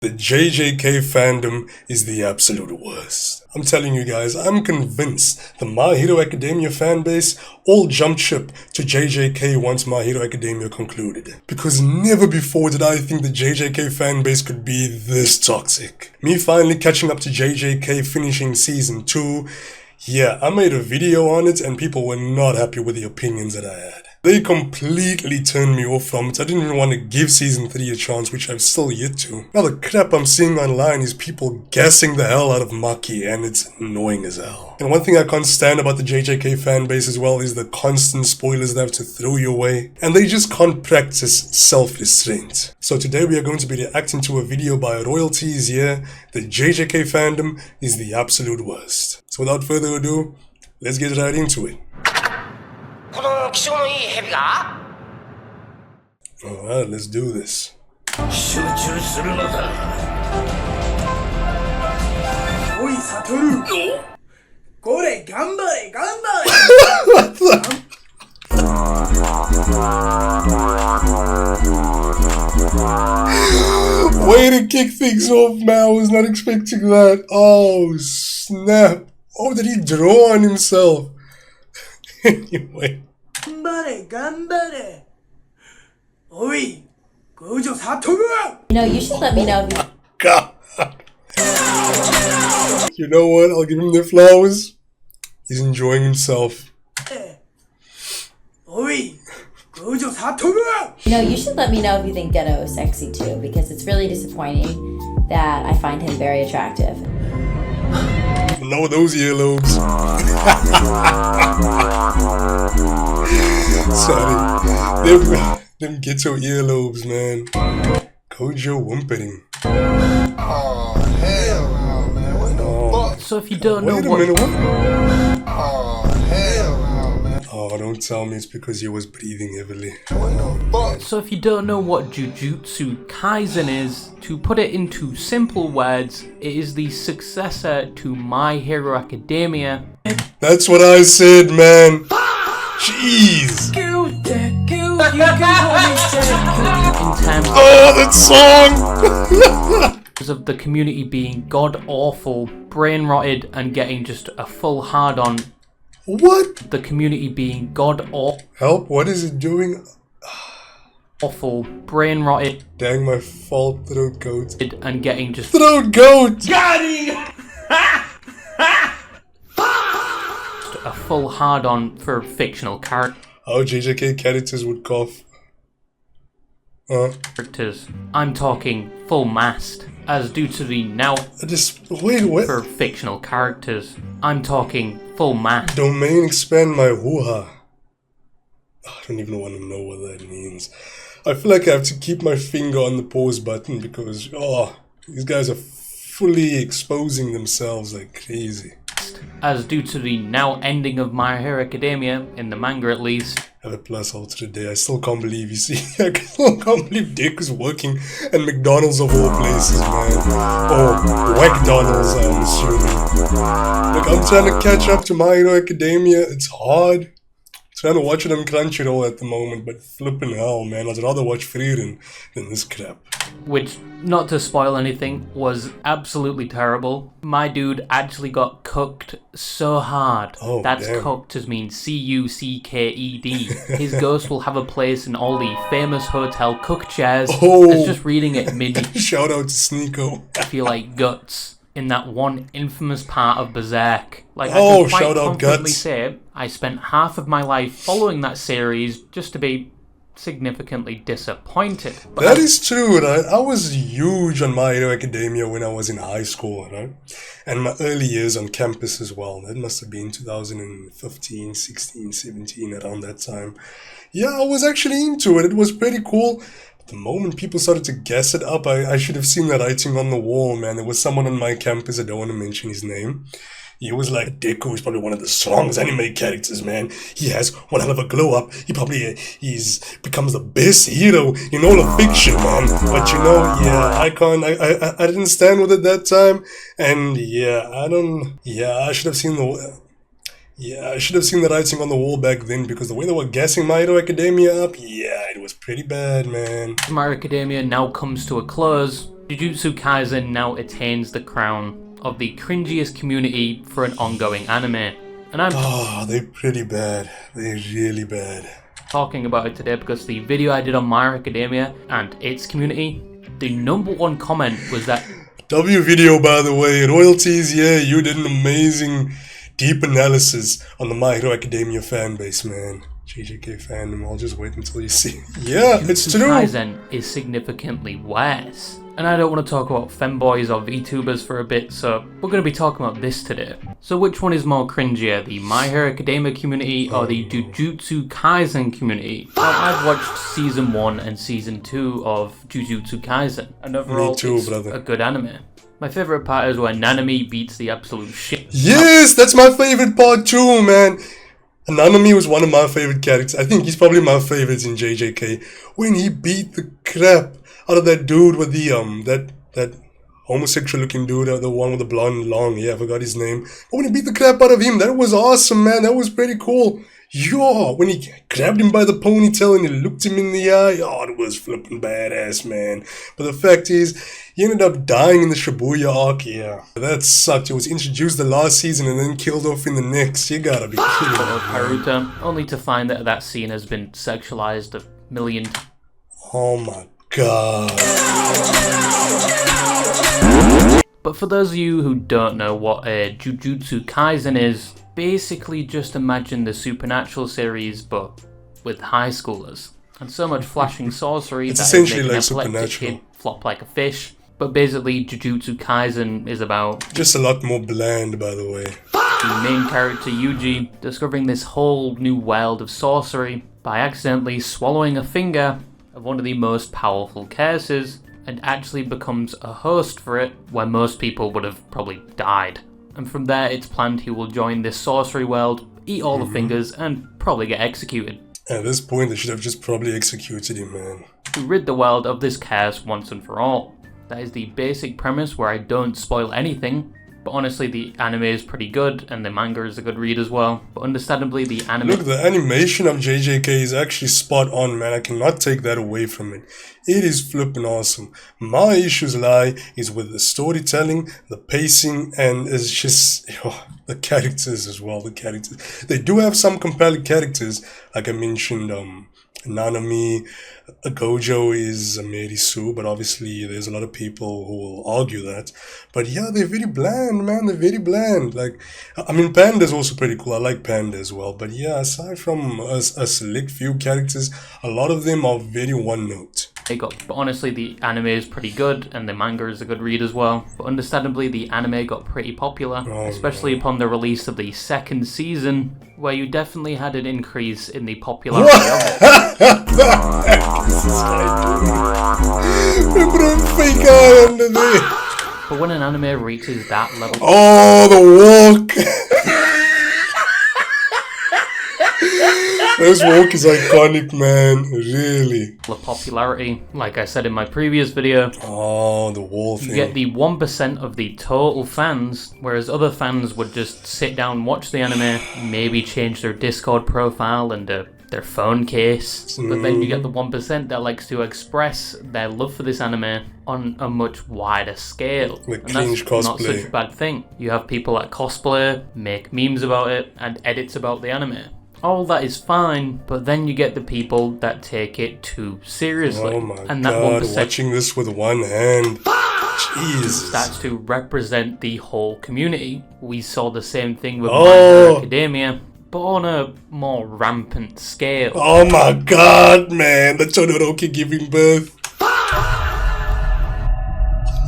The JJK fandom is the absolute worst. I'm telling you guys, I'm convinced the My Hero Academia fanbase all jumped ship to JJK once My Hero Academia concluded. Because never before did I think the JJK fanbase could be this toxic. Me finally catching up to JJK finishing season 2, yeah, I made a video on it and people were not happy with the opinions that I had. They completely turned me off from it. I didn't even want to give season 3 a chance, which I've still yet to. Now the crap I'm seeing online is people gassing the hell out of Maki, and it's annoying as hell. And one thing I can't stand about the JJK fanbase as well is the constant spoilers they have to throw your way, and they just can't practice self-restraint. So today we are going to be reacting to a video by Royalties here. The JJK fandom is the absolute worst. So without further ado, let's get right into it. Alright, let's do this. What the? Way to kick things off, man. I was not expecting that. Oh, snap. Oh, did he draw on himself? Anyway. No, you should let me know if you... God. You know what? I'll give him the flowers. He's enjoying himself. No, you should let me know if you think Ghetto is sexy too, because it's really disappointing that I find him very attractive. No, those earlobes. Sorry. Them ghetto earlobes, man. Kojo whimpering. Oh, hell no, man. What the fuck? So if you don't know what... Oh, hell no, man. Oh, don't tell me it's because he was breathing heavily. What the fuck? So if you don't know what Jujutsu Kaisen is, to put it into simple words, it is the successor to My Hero Academia. That's what I said, man. Jeez. Oh, that song! Because of the community being god awful, brain rotted, and getting just a full hard on. What? The community being god awful. Help, what is it doing? Awful, brain rotted. Dang, my fault, throat goat. And getting just throat goat! Got him! A full hard on for fictional characters. How JJK characters would cough. Characters. I'm talking full mast, as due to the now. Wait, what? For fictional characters. I'm talking full mast. Domain expand my hoo-ha. I don't even want to know what that means. I feel like I have to keep my finger on the pause button because, these guys are fully exposing themselves like crazy. As due to the now ending of My Hero Academia, in the manga at least. Have a plus ultra day. I still can't believe, you see, I still can't believe Deku's working at McDonald's of all places, man. Or McDonald's, I'm assuming. Look, I'm trying to catch up to My Hero Academia. It's hard. Trying to watch it on Crunchyroll at the moment, but flipping hell, man. I'd rather watch Frieren than this crap. Which, not to spoil anything, was absolutely terrible. My dude actually got cooked so hard. Oh, That's damn. cooked as means C-U-C-K-E-D. His ghost will have a place in all the famous hotel cook chairs. Oh. It's just reading it mid. Shout out to Sneeko. I feel like guts in that one infamous part of Berserk. Like, oh, I can quite shout out confidently Guts. say I spent half of my life following that series just to be significantly disappointed. But that is true, right? I was huge on My Hero Academia when I was in high school, right? And my early years on campus as well. That must have been 2015, 16, 17, around that time. Yeah, I was actually into it. It was pretty cool. The moment people started to gas it up, I should have seen the writing on the wall, man. There was someone on my campus, I don't want to mention his name. He was like, Deku is probably one of the strongest anime characters, man. He has one hell of a glow up. He probably becomes the best hero in all of fiction, man. But you know, yeah, I didn't stand with it that time. And I should have seen the writing on the wall back then, because the way they were gassing My Hero Academia up, yeah, it was pretty bad, man. My Hero Academia now comes to a close. Jujutsu Kaisen now attains the crown of the cringiest community for an ongoing anime. And I'm they're pretty bad. They're really bad. talking about it today because the video I did on My Hero Academia and its community, the #1 comment was that W video, by the way, royalties, yeah, you did an amazing deep analysis on the My Hero Academia fanbase, man. JJK fandom, I'll just wait until you see. Yeah, it's Jujutsu true. Kaisen is significantly worse. And I don't want to talk about femboys or VTubers for a bit, so we're going to be talking about this today. So which one is more cringier, the My Hero Academia community or the Jujutsu Kaisen community? Well, I've watched Season 1 and Season 2 of Jujutsu Kaisen, and overall it's a good anime. My favourite part is when Nanami beats the absolute shit. Yes, that's my favorite part too, man. Nanami was one of my favorite characters. I think he's probably my favorite in JJK. When he beat the crap out of that dude with the that homosexual looking dude, the one with the blonde long, yeah, I forgot his name. But when he beat the crap out of him, that was awesome, man. That was pretty cool. Yo, when he grabbed him by the ponytail and he looked him in the eye, oh, it was flipping badass, man. But the fact is, he ended up dying in the Shibuya arc, yeah. That sucked. He was introduced the last season and then killed off in the next. You gotta be kidding me. Haruta, only to find that that scene has been sexualized a million times. Oh my god. But for those of you who don't know what a Jujutsu Kaisen is, basically just imagine the Supernatural series but with high schoolers. And so much flashing sorcery It's that essentially make an like epileptic Supernatural. kid flop like a fish. But basically Jujutsu Kaisen is about Just a lot more bland, by the way. the main character Yuji discovering this whole new world of sorcery by accidentally swallowing a finger of one of the most powerful curses and actually becomes a host for it where most people would have probably died. And from there it's planned he will join this sorcery world, eat all the fingers and probably get executed. At this point, they should have just probably executed him, man. To rid the world of this curse once and for all. That is the basic premise where I don't spoil anything, but honestly the anime is pretty good and the manga is a good read as well. But understandably the anime... Look, the animation of JJK is actually spot on, man. I cannot take that away from it. It is flipping awesome. My issues lie is with the storytelling, the pacing, and it's just the characters as well. The characters, they do have some compelling characters, like I mentioned. Nanami, Gojo is a Merisu, but obviously there's a lot of people who will argue that. But yeah, they're very bland, man. They're very bland. Like, I mean, Panda's also pretty cool. I like Panda as well. But yeah, aside from a select few characters, a lot of them are very one note. But honestly the anime is pretty good and the manga is a good read as well. But understandably the anime got pretty popular, especially upon the release of the second season, where you definitely had an increase in the popularity of it. We put a fake eye under there. But when an anime reaches that level, Oh, the walk. This walk is iconic, man. Really. the popularity, like I said in my previous video, Oh, the wall thing. you get the 1% of the total fans, whereas other fans would just sit down, watch the anime, maybe change their Discord profile and their phone case. But then you get the 1% that likes to express their love for this anime on a much wider scale. Like and that's cringe not cosplay. such a bad thing. You have people that cosplay, make memes about it, and edits about the anime. All that is fine, but then you get the people that take it too seriously. Oh my and that god, 1% watching this with one hand. Jesus. starts to represent the whole community. We saw the same thing with My Hero Academia, but on a more rampant scale. Oh my god, man. The Todoroki giving birth.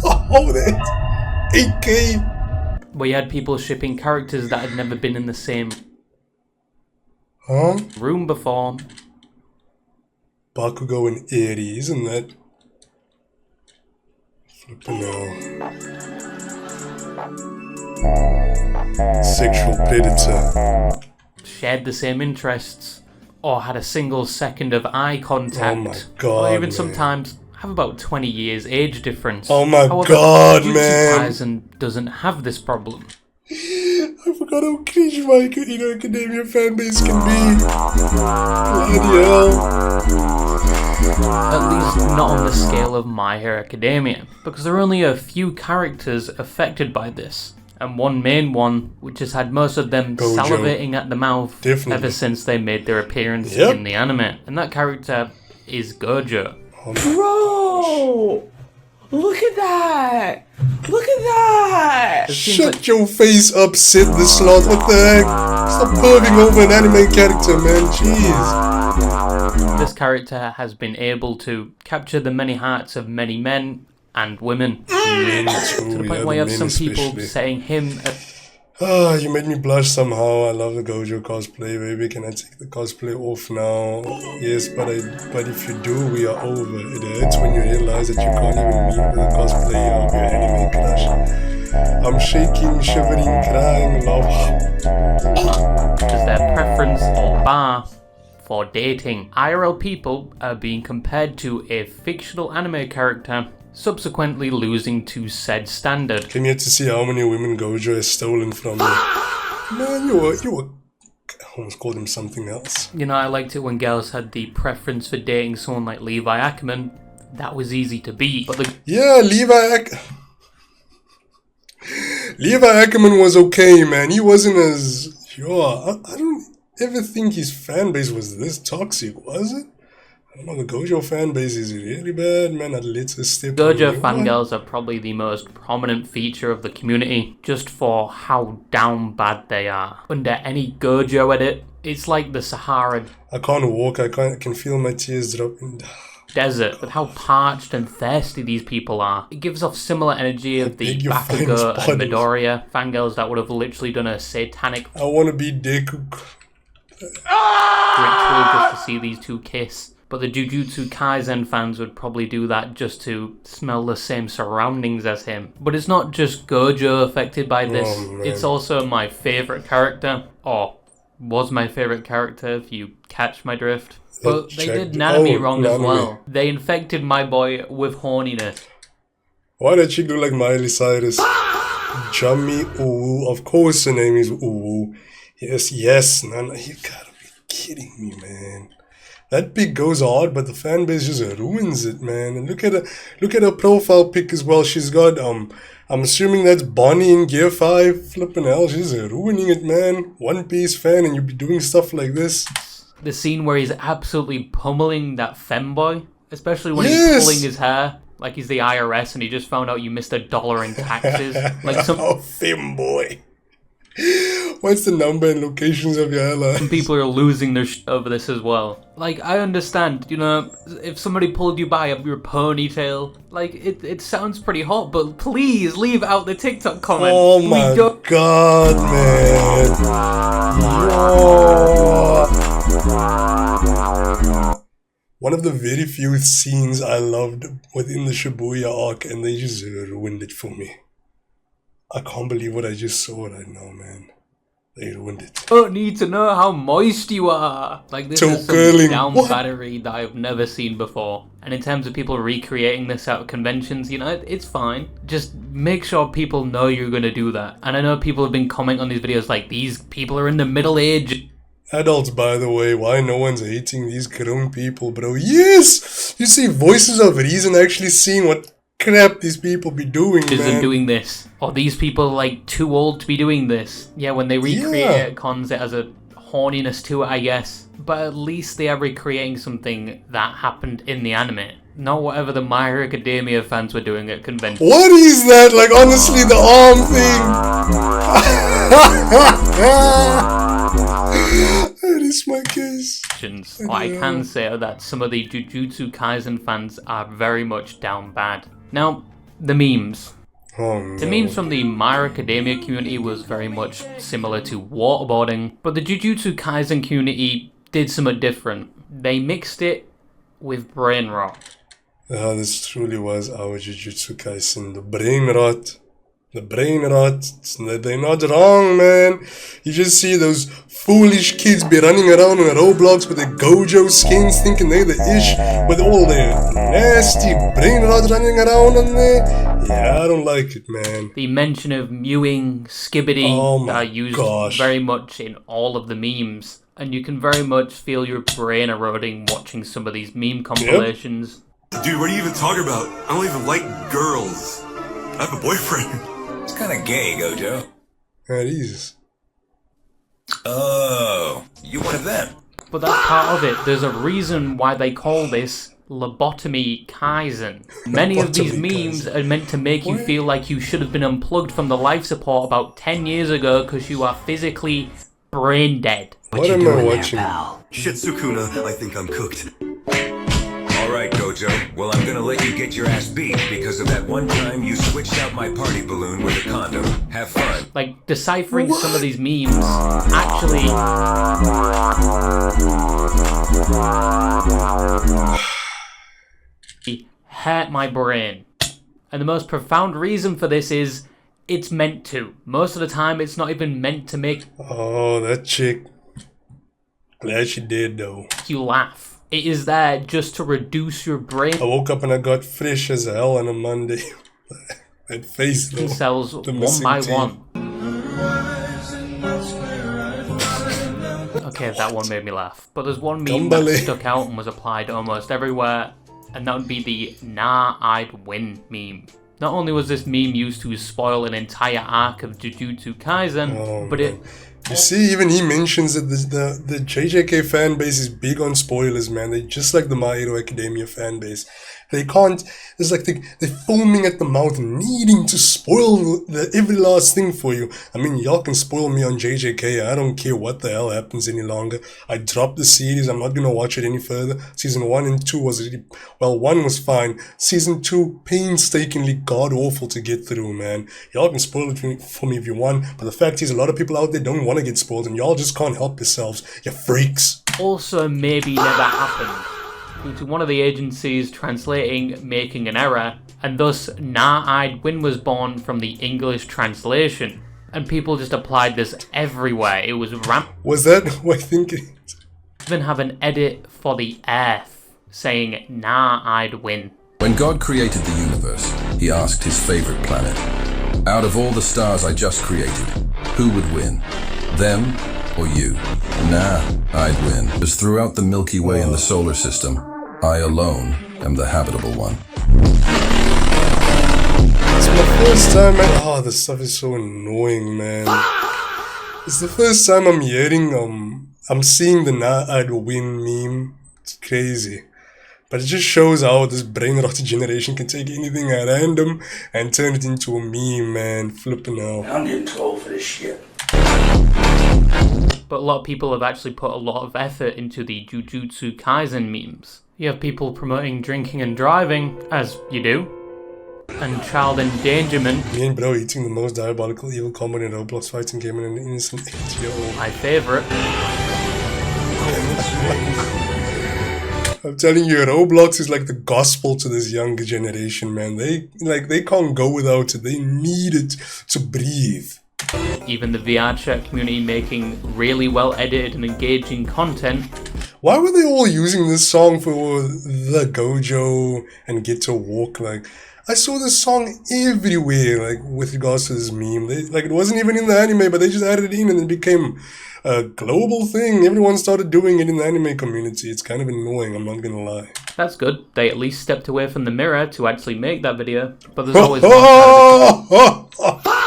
Oh, that 8K. Where you had people shipping characters that had never been in the same room before. Bakugo and Eri, isn't that? Flippin' hell. Sexual predator. Shared the same interests, or had a single second of eye contact. Oh my god, or even man. sometimes have about 20 years age difference. Oh my However, god, Jujutsu man. Kaisen doesn't have this problem. I forgot how cringe my Hero Academia fanbase can be. Bloody hell. At least not on the scale of My Hero Academia, because there are only a few characters affected by this. And one main one, which has had most of them Gojo. salivating at the mouth Definitely. ever since they made their appearance Yep. in the anime. And that character is Gojo. Bro! Look at that! Look at that! It seems Shut like your face up, Sid the Sloth. What the heck? Stop perving over an anime character, man. Jeez. this character has been able to capture the many hearts of many men and women. To the point where you have some people saying him Ah, you made me blush somehow. I love the Gojo cosplay, baby. Can I take the cosplay off now? Yes, but if you do, we are over. It hurts when you realize that you can't even meet the cosplay of your anime crush. I'm shaking, shivering, crying, love. as their preference or bar for dating. IRL people are being compared to a fictional anime character, subsequently losing to said standard. Came here to see how many women Gojo has stolen from me. Man, you were. I almost called him something else. You know, I liked it when girls had the preference for dating someone like Levi Ackerman. That was easy to beat, but the Yeah, Levi Ackerman was okay, man. He wasn't as... Sure, I don't ever think his fan base was this toxic, was it? I don't know, the Gojo fan base is really bad, man. I'd let her step Gojo on me. fangirls are probably the most prominent feature of the community, just for how down bad they are. Under any Gojo edit, it's like the Sahara I can't walk, I can feel my tears dropping. desert, with how parched and thirsty these people are. It gives off similar energy of the beg your fans' Bakugo and bodies. Midoriya fangirls that would have literally done a satanic I want to be Deku. ritual just to see these two kiss. But the Jujutsu Kaisen fans would probably do that just to smell the same surroundings as him. But it's not just Gojo affected by this. Oh, man. It's also my favourite character, or was my favourite character if you catch my drift. But they check- did Nanami oh, wrong as Nanami. well. They infected my boy with horniness. Why did she look like Miley Cyrus? Chummy Uwu. Of course her name is Uwu. Yes, Nana. You gotta be kidding me, man. That pic goes hard, but the fan base just ruins it, man. And look at her profile pic as well. She's got I'm assuming that's Bonnie in Gear 5. Flippin' hell, she's ruining it, man. One Piece fan, and you be doing stuff like this. The scene where he's absolutely pummeling that femboy, especially when Yes! he's pulling his hair like he's the IRS and he just found out you missed $1 in taxes. Like some Oh, femboy. What's the number and locations of your airline? people are losing their over this as well. Like, I understand, you know, if somebody pulled you by up your ponytail, like, it sounds pretty hot, but please leave out the TikTok comment. Oh my god, man. Yo. One of the very few scenes I loved within the Shibuya arc, and they just ruined it for me. I can't believe what I just saw right now, man. They ruined it. Don't need to know how moist you are. Like, this So is some curling. down What? battery that I've never seen before. And in terms of people recreating this out of conventions, you know, it's fine. Just make sure people know you're going to do that. And I know people have been commenting on these videos like, these people are in the middle age. Adults, by the way, why no one's hating these grown people, bro? Yes! You see Voices of Reason actually seeing what crap these people be doing, Isn't man. doing this. Or these people are like too old to be doing this. Yeah, when they recreate it, cons it as a horniness to it, I guess. But at least they are recreating something that happened in the anime. Not whatever the My Hero Academia fans were doing at conventions. What is that? Like, honestly, the arm thing. That is my case. What I can say are that some of the Jujutsu Kaisen fans are very much down bad. Now, the memes. Oh, no. The memes from the My Hero Academia community was very much similar to waterboarding, but the Jujutsu Kaisen community did something different. They mixed it with brain rot. This truly was our Jujutsu Kaisen. The brain rot. The brain rot. They're not wrong, man. You just see those foolish kids be running around on Roblox with their Gojo skins thinking they're the ish, with all their nasty brain rot running around on there. Yeah, I don't like it, man. The mention of mewing, skibbity Oh my are used gosh. very much in all of the memes. and you can very much feel your brain eroding watching some of these meme compilations. Dude, what are you even talking about? I don't even like girls. I have a boyfriend. It's kind of gay, Gojo. It is. Oh, you one of them? But that's part of it. There's a reason why they call this lobotomy Kaisen. Many of these memes are meant to make you feel like you should have been unplugged from the life support about 10 years ago because you are physically brain dead. What am I watching? Shit, Sukuna, I think I'm cooked. Alright, Gojo. Well, I'm gonna let you get your ass beat because of that one time you switched out my party balloon with a condom. Have fun. Like, deciphering some of these memes actually... hurt my brain. And the most profound reason for this is it's meant to. Most of the time, it's not even meant to make Oh, that chick. Glad she did, though. you laugh. It is there just to reduce your brain I woke up and I got fresh as hell on a Monday. That face, though. cells The one missing by teeth. one. Okay, that one made me laugh. But there's one meme that Gumball. stuck out and was applied almost everywhere, and that would be the "Nah, I'd win" meme. Not only was this meme used to spoil an entire arc of Jujutsu Kaisen, Oh, but it You see, even he mentions that the JJK fan base is big on spoilers, man. They just like the My Hero Academia fan base. They can't. It's like they're foaming at the mouth, needing to spoil every last thing for you. I mean, y'all can spoil me on JJK. I don't care what the hell happens any longer. I dropped the series. I'm not gonna watch it any further. Season 1 and 2 was really, well, 1 was fine. Season 2, painstakingly god awful to get through, man. Y'all can spoil it for me if you want, but the fact is, a lot of people out there don't want to get spoiled, and y'all just can't help yourselves. You freaks. also maybe never happened due to one of the agencies translating making an error, and thus Nah, I'd Win was born from the English translation, and people just applied this everywhere. It was Was that what I think? even have an edit for the Earth saying Nah, I'd Win. When God created the universe, he asked his favorite planet, out of all the stars I just created, who would win? Them or you? Nah, I'd win. Because throughout the Milky Way and the solar system, I alone am the habitable one. It's my first time, man. Oh, this stuff is so annoying, man. It's the first time I'm hearing, I'm seeing the Nah, I'd Win meme. It's crazy. But it just shows how this brain rot generation can take anything at random and turn it into a meme, man. Flipping out. I'm getting too old for this shit. But a lot of people have actually put a lot of effort into the Jujutsu Kaisen memes. You have people promoting drinking and driving, as you do, and child endangerment, Me and bro eating the most diabolical evil combo in a Roblox fighting game in an innocent 8-year-old. my favourite. I'm telling you, Roblox is like the gospel to this younger generation, man. They can't go without it. They need it to breathe. Even the VR chat community making really well edited and engaging content. Why were they all using this song for the Gojo and Get to Walk? Like, I saw this song everywhere, like, with regards to this meme. It wasn't even in the anime, but they just added it in and it became a global thing. Everyone started doing it in the anime community. It's kind of annoying, I'm not gonna lie. That's good. They at least stepped away from the mirror to actually make that video. But there's always one side of the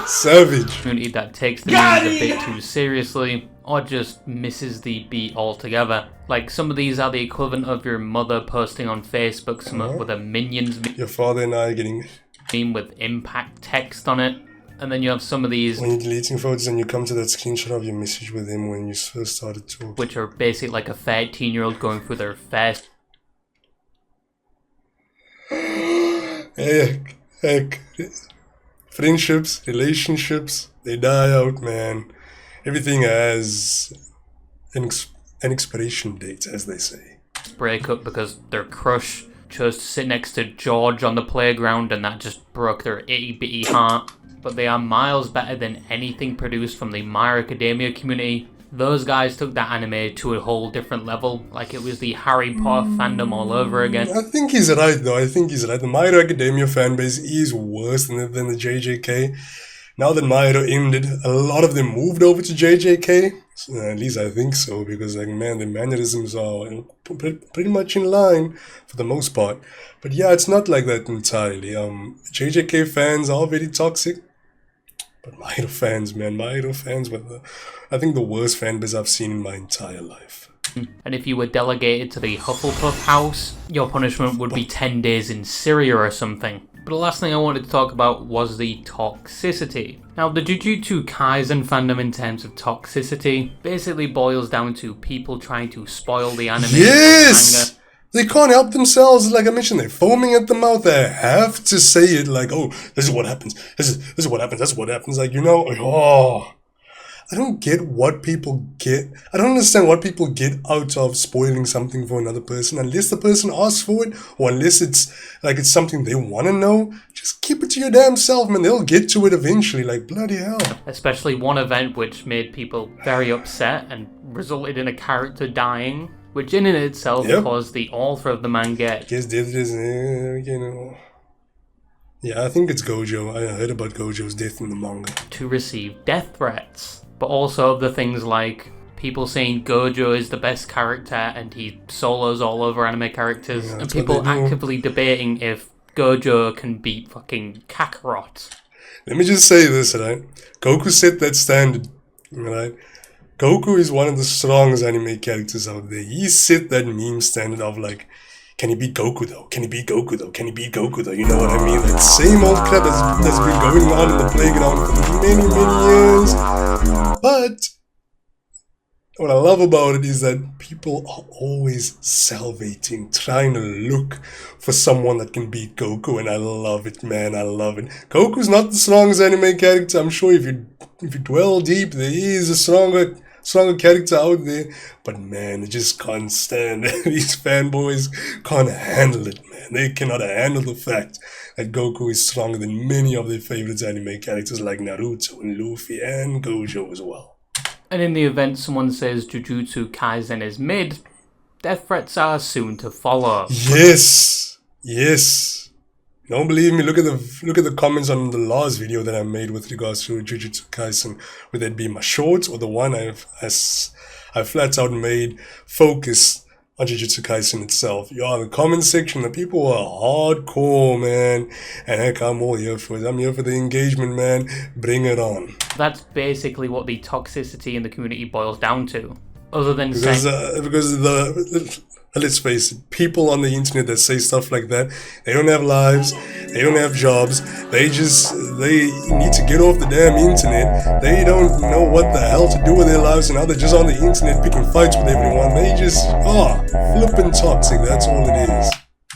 Savage. community that takes the memes a bit too seriously, or just misses the beat altogether. Like, some of these are the equivalent of your mother posting on Facebook something with a Minions Your father and I are getting... meme with impact text on it. And then you have some of these When you're deleting photos and you come to that screenshot of your message with him when you first started talking. which are basically like a 13-year-old going through their first Heck. Friendships, relationships, they die out, man. Everything has an expiration date, as they say. breakup because their crush chose to sit next to George on the playground and that just broke their itty-bitty heart. But they are miles better than anything produced from the My Hero Academia community. Those guys took that anime to a whole different level, like it was the Harry Potter fandom all over again. I think he's right, though. I think he's right. The My Hero Academia fanbase is worse than the JJK. Now that My Hero ended, a lot of them moved over to JJK. At least I think so, because like man, the mannerisms are pretty much in line for the most part. But yeah, it's not like that entirely. JJK fans are very toxic. But My Hero fans, man, My Hero fans were I think the worst fan base I've seen in my entire life. And if you were delegated to the Hufflepuff house, your punishment would be 10 days in Syria or something. But the last thing I wanted to talk about was the toxicity. Now, the Jujutsu Kaisen fandom in terms of toxicity basically boils down to people trying to spoil the anime. Yes! They can't help themselves. Like I mentioned, they're foaming at the mouth. They have to say it like, oh, this is what happens. This is what happens. That's what happens. Like, you know, oh. I don't get what people get. I don't understand what people get out of spoiling something for another person unless the person asks for it, or unless it's something they want to know. Just keep it to your damn self, man. They'll get to it eventually. Like, bloody hell. Especially one event which made people very upset and resulted in a character dying, which in and itself caused the author of the manga. Guess death is, you know. Yeah, I think it's Gojo. I heard about Gojo's death in the manga. To receive death threats. But also the things like people saying Gojo is the best character and he solos all over anime characters, and people actively debating if Gojo can beat fucking Kakarot. Let me just say this, right? Goku set that standard, right? Goku is one of the strongest anime characters out there. He set that meme standard of like, can he beat Goku though? Can he beat Goku though? Can he beat Goku though? You know what I mean? That same old crap that's been going on in the playground for many, many years. But what I love about it is that people are always salvating, trying to look for someone that can beat Goku, and I love it, man. I love it. Goku's not the strongest anime character. I'm sure if you dwell deep, there is a stronger character out there, but man, I just can't stand it. These fanboys can't handle it, man. They cannot handle the fact that Goku is stronger than many of their favorites anime characters like Naruto and Luffy and Gojo as well. And in the event someone says Jujutsu Kaisen is mid, death threats are soon to follow. Yes. Don't believe me? Look at the comments on the last video that I made with regards to Jujutsu Kaisen, whether it be my shorts or the one I flat out made focus on Jujutsu Kaisen itself. Yeah, the comment section, the people are hardcore, man. And heck, I'm all here for it. I'm here for the engagement, man. Bring it on. That's basically what the toxicity in the community boils down to. Other than let's face it, people on the internet that say stuff like that, they don't have lives, they don't have jobs, they need to get off the damn internet. They don't know what the hell to do with their lives, and now they're just on the internet picking fights with everyone. They just, flippin' toxic, that's all it is.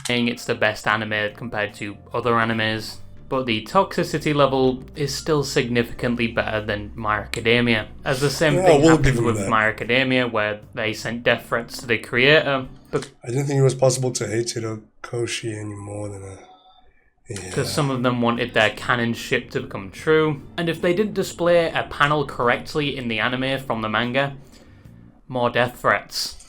Saying it's the best anime compared to other animes, but the toxicity level is still significantly better than My Academia. As the same thing happened with My Academia, where they sent death threats to the creator. But I didn't think it was possible to hate Hirokoshi any more than because some of them wanted their canon ship to become true, and if they didn't display a panel correctly in the anime from the manga, more death threats.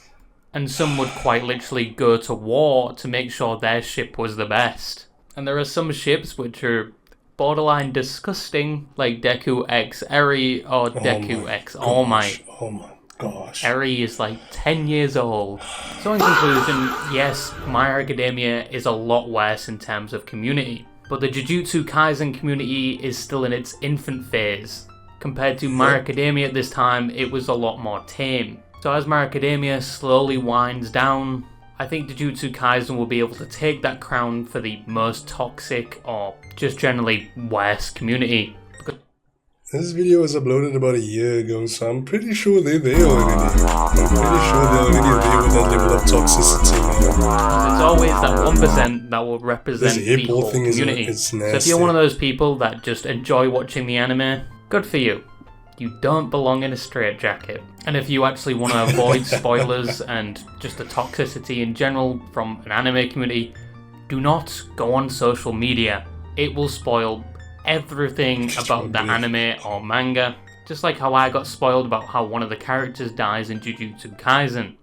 And some would quite literally go to war to make sure their ship was the best. And there are some ships which are borderline disgusting, like Deku X Eri or Deku X All Might. Oh my gosh. Eri is like 10 years old. So in conclusion, yes, My Hero Academia is a lot worse in terms of community, but the Jujutsu Kaisen community is still in its infant phase. Compared to My Hero Academia at this time, it was a lot more tame. So as My Hero Academia slowly winds down, I think Jujutsu Kaisen will be able to take that crown for the most toxic or just generally worst community. This video was uploaded about a year ago, so I'm pretty sure they're there already. I'm pretty sure they're already there with that level of toxicity, man. It's always that 1% that will represent the whole community. So if you're one of those people that just enjoy watching the anime, good for you. You don't belong in a straitjacket. And if you actually want to avoid spoilers and just the toxicity in general from an anime community, do not go on social media. It will spoil everything about the anime or manga, just like how I got spoiled about how one of the characters dies in Jujutsu Kaisen.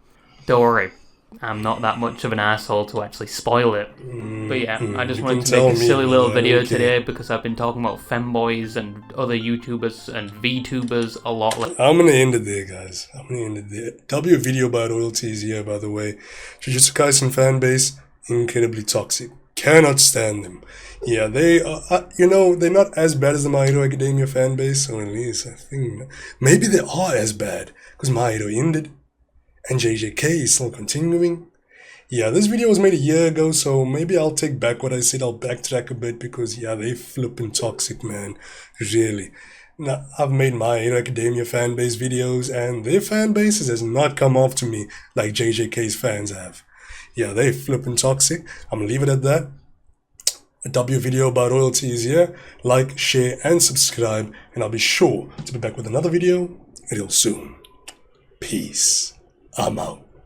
Don't worry, I'm not that much of an asshole to actually spoil it. But yeah, I just you wanted can to make tell a me, silly little yeah, video okay. today because I've been talking about femboys and other YouTubers and VTubers a lot. I'm gonna end it there, guys. I'm gonna end it there. W video about royalty is here, by the way. Jujutsu Kaisen fanbase, incredibly toxic. Cannot stand them. Yeah, they are, they're not as bad as the My Hero Academia fanbase, or at least I think. Maybe they are as bad, because My Hero ended, and JJK is still continuing. Yeah, this video was made a year ago, so maybe I'll take back what I said. I'll backtrack a bit because, yeah, they flipping toxic, man. Really. Now, I've made My Hero Academia fanbase videos, and their fan bases has not come off to me like JJK's fans have. Yeah, they flipping toxic. I'm gonna leave it at that. A W video about royalty is here. Like, share, and subscribe, and I'll be sure to be back with another video real soon. Peace. I'm out.